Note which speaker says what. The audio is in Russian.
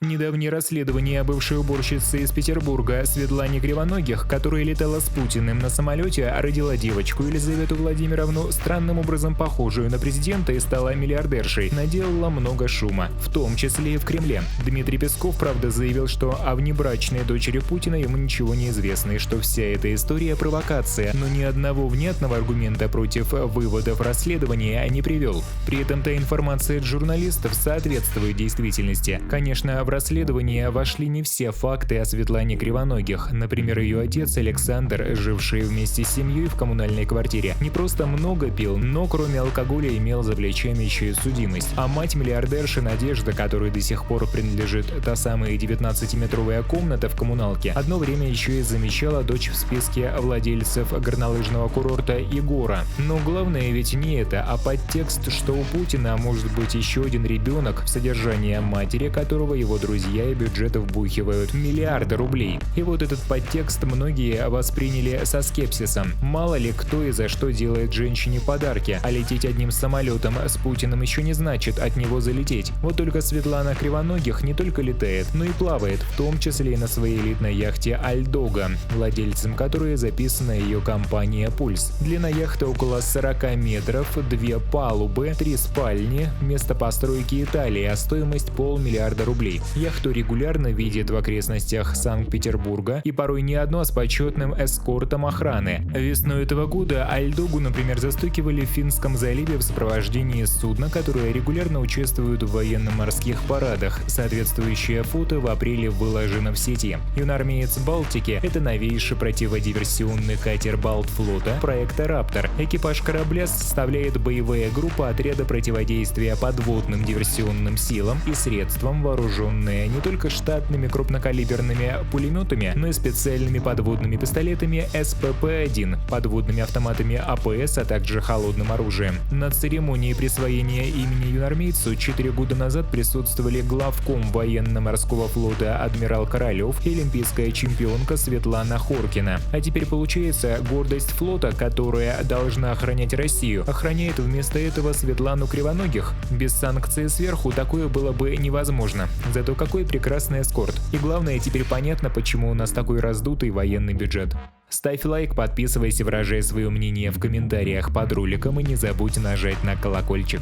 Speaker 1: Недавнее расследование бывшей уборщицы из Петербурга Светлане Кривоногих, которая летала с Путиным на самолете, родила девочку Елизавету Владимировну, странным образом похожую на президента и стала миллиардершей, наделала много шума, в том числе и в Кремле. Дмитрий Песков, правда, заявил, что о внебрачной дочери Путина ему ничего не известно и что вся эта история провокация, но ни одного внятного аргумента против выводов расследования не привел. При этом та информация от журналистов соответствует действительности. Конечно, в расследование вошли не все факты о Светлане Кривоногих. Например, ее отец Александр, живший вместе с семьей в коммунальной квартире, не просто много пил, но кроме алкоголя имел за плечами еще и судимость. А мать-миллиардерша Надежда, которой до сих пор принадлежит та самая 19-метровая комната в коммуналке, одно время еще и замещала дочь в списке владельцев горнолыжного курорта Егора. Но главное ведь не это, а подтекст, что у Путина может быть еще один ребенок, в содержание матери которого его друзья и бюджеты вбухивают миллиарды рублей. И вот этот подтекст многие восприняли со скепсисом. Мало ли кто и за что делает женщине подарки, а лететь одним самолетом с Путиным еще не значит от него залететь. Вот только Светлана Кривоногих не только летает, но и плавает, в том числе и на своей элитной яхте Альдога, владельцем которой записана ее компания «Пульс». Длина яхты около 40 метров, 2 палубы, 3 спальни, место постройки Италии, а стоимость $500 миллиона рублей. Яхту регулярно видят в окрестностях Санкт-Петербурга и порой не одно с почетным эскортом охраны. Весной этого года Альдогу, например, застукивали в Финском заливе в сопровождении судна, которое регулярно участвует в военно-морских парадах. Соответствующее фото в апреле выложено в сети. Юноармеец Балтики – это новейший противодиверсионный катер Балтфлота проекта «Раптор». Экипаж корабля составляет боевая группа отряда противодействия подводным диверсионным силам и средствам, вооруженные не только штатными крупнокалиберными пулеметами, но и специальными подводными пистолетами СПП-1, подводными автоматами АПС, а также холодным оружием. На церемонии присвоения имени юноармейцу 4 года назад присутствовали главком военно-морского флота адмирал Королев и олимпийская чемпионка Светлана Хоркина. А теперь получается, гордость флота, которая должна охранять Россию, охраняет вместо этого Светлану Кривоногих. Без санкций сверху такое было бы невозможно. Зато какой прекрасный эскорт. И главное, теперь понятно, почему у нас такой раздутый военный бюджет. Ставь лайк, подписывайся, выражай свое мнение в комментариях под роликом и не забудь нажать на колокольчик.